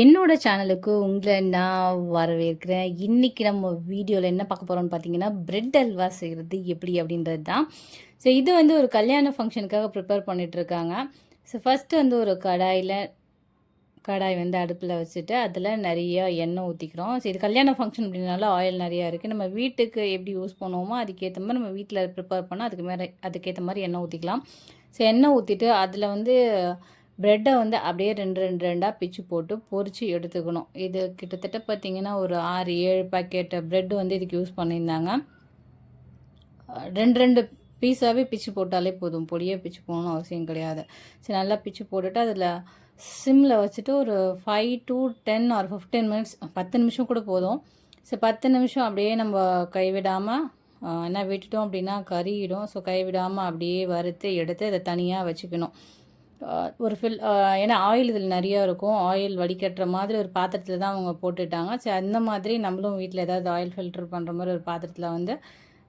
என்னோட சேனலுக்கு உங்களை நான் வரவேற்கிறேன். இன்னைக்கு நம்ம வீடியோவில் என்ன பார்க்க போகிறோம்னு பார்த்தீங்கன்னா, பிரெட் அல்வா செய்கிறது எப்படி அப்படின்றது தான். ஸோ இது வந்து ஒரு கல்யாண ஃபங்க்ஷனுக்காக ப்ரிப்பேர் பண்ணிகிட்ருக்காங்க. ஸோ ஃபஸ்ட்டு வந்து ஒரு கடாய் வந்து அடுப்பில் வச்சுட்டு அதில் நிறைய எண்ணெய் ஊற்றிக்கிறோம். ஸோ இது கல்யாண ஃபங்க்ஷன் அப்படின்னால ஆயில் நிறையா இருக்குது. நம்ம வீட்டுக்கு எப்படி யூஸ் பண்ணுவோமோ அதுக்கேற்ற மாதிரி நம்ம வீட்டில் ப்ரிப்பேர் பண்ணால் அதுக்கேற்ற மாதிரி எண்ணெய் ஊற்றிக்கலாம். ஸோ எண்ணெய் ஊற்றிட்டு அதில் வந்து ப்ரெட்டை வந்து அப்படியே ரெண்டாக பிச்சு போட்டு பொரித்து எடுத்துக்கணும். இது கிட்டத்தட்ட பார்த்திங்கன்னா ஒரு 6-7 பாக்கெட் ப்ரெட்டு வந்து இதுக்கு யூஸ் பண்ணியிருந்தாங்க. ரெண்டு பீஸாகவே பிச்சு போட்டாலே போதும், பொடியாக பிச்சு போகணும்னு அவசியம் கிடையாது. சரி, நல்லா பிச்சு போட்டுட்டு அதில் சிம்மில் வச்சுட்டு ஒரு 5 to 10 or 15 மினிட்ஸ், 10 நிமிஷம் கூட போதும். ஸோ 10 நிமிஷம் அப்படியே நம்ம கைவிடாமல் என்ன விட்டுட்டோம் அப்படின்னா கறியிடும். ஸோ கைவிடாமல் அப்படியே வறுத்து எடுத்து அதை தனியாக வச்சுக்கணும். ஒரு ஏன்னா ஆயில் இதில் நிறையா இருக்கும். ஆயில் வடிகட்டுற மாதிரி ஒரு பாத்திரத்தில் தான் அவங்க போட்டுட்டாங்க. சரி, அந்த மாதிரி நம்மளும் வீட்டில் ஏதாவது ஆயில் ஃபில்டர் பண்ணுற மாதிரி ஒரு பாத்திரத்தில் வந்து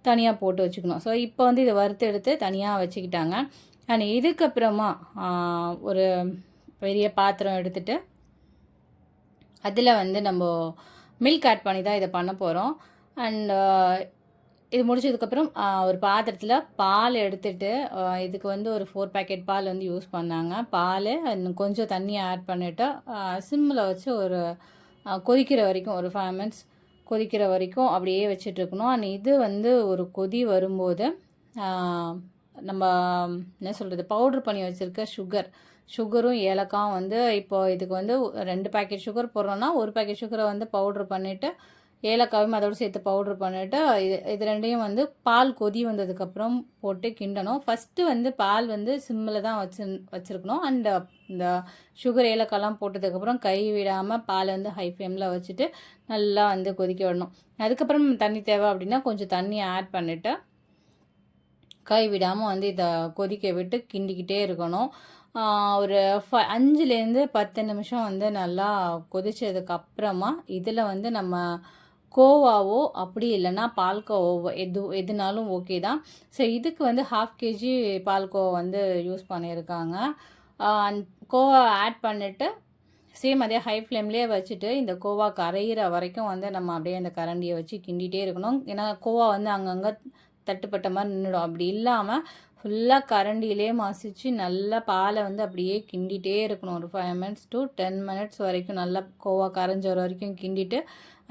தனியாக போட்டு வச்சுக்கணும். ஸோ இப்போ வந்து இதை வறுத்து எடுத்து தனியாக வச்சுக்கிட்டாங்க. அண்ட் இதுக்கப்புறமா ஒரு பெரிய பாத்திரம் எடுத்துகிட்டு அதில் வந்து நம்ம மில்க் ஆட் பண்ணி தான் இதை பண்ண போகிறோம். அண்ட் இது முடிச்சதுக்கப்புறம் ஒரு பாத்திரத்தில் பால் எடுத்துகிட்டு இதுக்கு வந்து ஒரு 4 பேக்கெட் பால் வந்து யூஸ் பண்ணாங்க. பால் இன்னும் கொஞ்சம் தண்ணி ஆட் பண்ணிவிட்டு சிம்மில் வச்சு ஒரு கொதிக்கிற வரைக்கும் ஒரு 5 மினிட்ஸ் கொதிக்கிற வரைக்கும் அப்படியே வச்சிட்ருக்கணும். அண்ட் இது வந்து ஒரு கொதி வரும்போது நம்ம என்ன சொல்கிறது, பவுட்ரு பண்ணி வச்சுருக்க சுகரும் ஏலக்காயும் வந்து இப்போ இதுக்கு வந்து 2 பேக்கெட் சுகர் போடுறோன்னா 1 பேக்கெட் சுகரை வந்து பவுட்ரு பண்ணிவிட்டு ஏலக்காயும் அதோடு சேர்த்து பவுட்ரு பண்ணிவிட்டு இது ரெண்டையும் வந்து பால் கொதி வந்ததுக்கப்புறம் போட்டு கிண்டணும். ஃபஸ்ட்டு வந்து பால் வந்து சிம்மில் தான் வச்சுருக்கணும். அண்ட் இந்த சுகர் ஏலக்காய்லாம் போட்டதுக்கப்புறம் கை விடாமல் பால் வந்து ஹை ஃப்ளேமில் வச்சுட்டு நல்லா வந்து கொதிக்க விடணும். அதுக்கப்புறம் தண்ணி தேவை அப்படின்னா கொஞ்சம் தண்ணி ஆட் பண்ணிவிட்டு கை விடாமல் வந்து இதை கொதிக்க விட்டு கிண்டிக்கிட்டே இருக்கணும். ஒரு 5லேருந்து 10 நிமிஷம் வந்து நல்லா கொதிச்சதுக்கப்புறமா இதில் வந்து நம்ம கோவாவோ அப்படி இல்லைன்னா பால்கோவாவோ எதுனாலும் ஓகே தான். ஸோ இதுக்கு வந்து 1/2 kg பால்கோவா வந்து யூஸ் பண்ணியிருக்காங்க. கோவா ஆட் பண்ணிவிட்டு சேம் அதே ஹை ஃப்ளேம்லேயே வச்சுட்டு இந்த கோவா கரையிற வரைக்கும் வந்து நம்ம அப்படியே அந்த கரண்டியை வச்சு கிண்டிகிட்டே இருக்கணும். ஏன்னா கோவா வந்து அங்கங்கே தட்டுப்பட்ட மாதிரி நின்றுடும். அப்படி இல்லாமல் ஃபுல்லாக கரண்டியிலே மசிச்சு நல்லா பாலை வந்து அப்படியே கிண்டிகிட்டே இருக்கணும். ஒரு 5 மினிட்ஸ் to 10 மினிட்ஸ் வரைக்கும் நல்லா கோவா கரைஞ்ச வரைக்கும் கிண்டிட்டு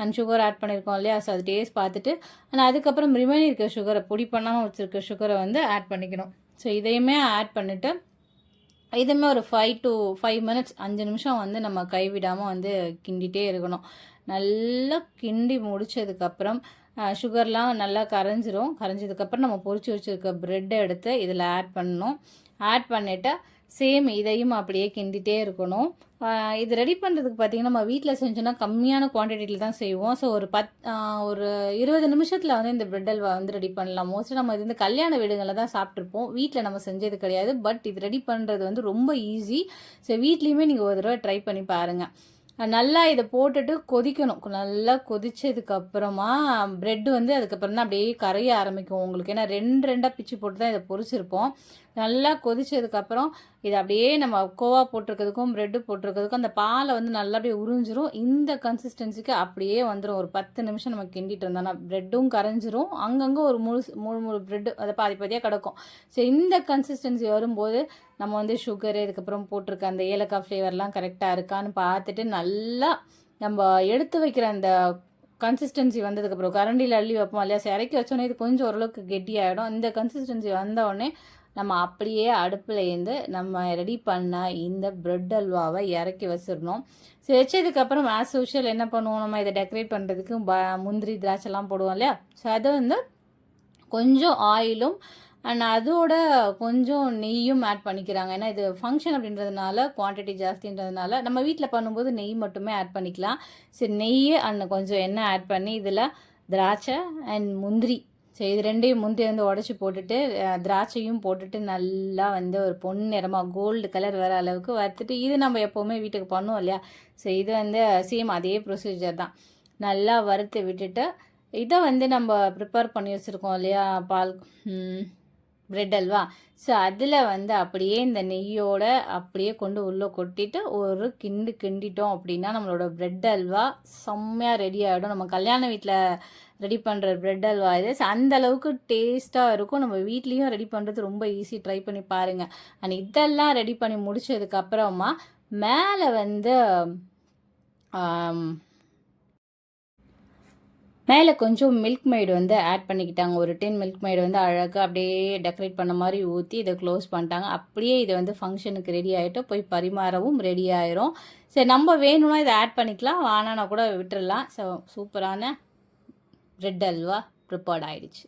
அண்ட் சுகர் ஆட் பண்ணியிருக்கோம் இல்லையா, ஸோ அது டேஸ்ட் பார்த்துட்டு ஆனால் அதுக்கப்புறம் ரிமைனிங் இருக்க சுகரை பொடி பண்ணாமல் வச்சுருக்க சுகரை வந்து ஆட் பண்ணிக்கணும். ஸோ இதையுமே ஆட் பண்ணிவிட்டு இதுவுமே ஒரு 5 மினிட்ஸ் 5 நிமிஷம் வந்து நம்ம கைவிடாமல் வந்து கிண்டிகிட்டே இருக்கணும். நல்லா கிண்டி முடித்ததுக்கப்புறம் சுகர்லாம் நல்லா கரைஞ்சதுக்கப்புறம் நம்ம பொரிச்சு வச்சுருக்க ப்ரெட்டை எடுத்து இதில் ஆட் பண்ணணும். ஆட் பண்ணிவிட்டு சேம் இதையும் அப்படியே கிண்டிகிட்டே இருக்கணும். இது ரெடி பண்ணுறதுக்கு பார்த்திங்கன்னா நம்ம வீட்டில் செஞ்சோன்னா கம்மியான குவான்டிட்டியில் தான் செய்வோம். ஸோ ஒரு 20 நிமிஷத்தில் வந்து இந்த பிரெட் அல்வா வந்து ரெடி பண்ணலாம். மோஸ்ட்லி நம்ம இது வந்து கல்யாண வீடுகளில் தான் சாப்பிட்ருப்போம், வீட்டில் நம்ம செஞ்சது கிடையாது. பட் இது ரெடி பண்ணுறது வந்து ரொம்ப ஈஸி. ஸோ வீட்லேயுமே நீங்கள் ஒரு தடவை ட்ரை பண்ணி பாருங்கள். நல்லா இதை போட்டுட்டு கொதிக்கணும். நல்லா கொதிச்சதுக்கப்புறமா ப்ரெட்டு வந்து அதுக்கப்புறம் தான் அப்படியே கரைய ஆரம்பிக்கும் உங்களுக்கு. ஏன்னா 2 பிச்சு போட்டு தான் இதை பொரிச்சிருப்போம். நல்லா கொதிச்சதுக்கப்புறம் இதை அப்படியே நம்ம கோவா போட்டிருக்கிறதுக்கும் ப்ரெட்டு போட்டிருக்கிறதுக்கும் அந்த பாலை வந்து நல்லா அப்படியே உறிஞ்சிரும். இந்த கன்சிஸ்டன்சிக்கு அப்படியே வந்துடும். ஒரு 10 நிமிஷம் நம்ம கிண்டிட்டு இருந்தோம்னா ப்ரெட்டும் கரைஞ்சிரும். அங்கங்கே ஒரு முழு ப்ரெட்டு அதை பாதியாக கிடக்கும். ஸோ இந்த கன்சிஸ்டன்சி வரும்போது நம்ம வந்து சுகரு இதுக்கப்புறம் போட்டிருக்க அந்த ஏலக்காய் ஃப்ளேவர்லாம் கரெக்டாக இருக்கான்னு பார்த்துட்டு நல்லா நம்ம எடுத்து வைக்கிற அந்த கன்சிஸ்டன்சி வந்ததுக்கப்புறம் கரண்டியில் அள்ளி வைப்போம் இல்லையா, இறக்கி வச்சோன்னே இது கொஞ்சம் ஓரளவுக்கு கெட்டியாகிடும். இந்த கன்சிஸ்டன்சி வந்தோடனே நம்ம அப்படியே அடுப்புலேருந்து நம்ம ரெடி பண்ண இந்த ப்ரெட் அல்வாவை இறக்கி வச்சிடணும். ஸோ வச்சதுக்கப்புறம் ஆஸ் யூஷுவல் என்ன பண்ணுவோம், நம்ம இதை டெக்கரேட் பண்ணுறதுக்கு முந்திரி திராட்சைலாம் போடுவோம் இல்லையா, ஸோ அதை வந்து கொஞ்சம் ஆயிலும் அண்ட் அதோட கொஞ்சம் நெய்யும் ஆட் பண்ணிக்கிறாங்க. ஏன்னா இது ஃபங்க்ஷன் அப்படின்றதுனால குவான்டிட்டி ஜாஸ்தின்றதுனால நம்ம வீட்டில் பண்ணும்போது நெய் மட்டுமே ஆட் பண்ணிக்கலாம். சரி, நெய் அண்ட் கொஞ்சம் எண்ணெய் ஆட் பண்ணி இதில் திராட்சை அண்ட் முந்திரி, சரி இது ரெண்டையும் முந்திரி வந்து உடச்சி போட்டுட்டு திராட்சையும் போட்டுட்டு நல்லா வந்து ஒரு பொன்னிறமாக கோல்டு கலர் வர அளவுக்கு வறுத்துட்டு, இது நம்ம எப்போவுமே வீட்டுக்கு பண்ணுவோம் இல்லையா, ஸோ இது வந்து சேம் அதே ப்ரொசீஜர் தான். நல்லா வறுத்து விட்டுட்டு இதை வந்து நம்ம ப்ரிப்பேர் பண்ணி வச்சுருக்கோம் இல்லையா பிரெட் அல்வா. ஸோ அதில் வந்து அப்படியே இந்த நெய்யோட அப்படியே கொண்டு உள்ளே கொட்டிட்டு ஒரு கிண்டிட்டோம் அப்படின்னா நம்மளோட பிரெட் அல்வா செம்மையாக ரெடி ஆகிடும். நம்ம கல்யாண வீட்டில் ரெடி பண்ணுற பிரெட் அல்வா இது. அந்த அளவுக்கு டேஸ்ட்டாக இருக்கும். நம்ம வீட்லேயும் ரெடி பண்ணுறது ரொம்ப ஈஸி. ட்ரை பண்ணி பாருங்கள். அண்ட் இதெல்லாம் ரெடி பண்ணி முடிச்சதுக்கப்புறமா மேலே வந்து மேலே கொஞ்சம் மில்க் மெய்டு வந்து ஆட் பண்ணிக்கிட்டாங்க. ஒரு டின் மில்க் மெய்டு வந்து அழகாக அப்படியே டெக்கரேட் பண்ண மாதிரி ஊற்றி இதை க்ளோஸ் பண்ணிட்டாங்க. அப்படியே இது வந்து ஃபங்க்ஷனுக்கு ரெடி ஆகிட்டு போய் பரிமாறவும் ரெடி ஆயிரும். சரி, நம்ம வேணும்னா இதை ஆட் பண்ணிக்கலாம், வானானா கூட விட்டுடலாம். ஸோ சூப்பரான பிரெட் அல்வா ப்ரிப்பேர்ட் ஆகிடுச்சு.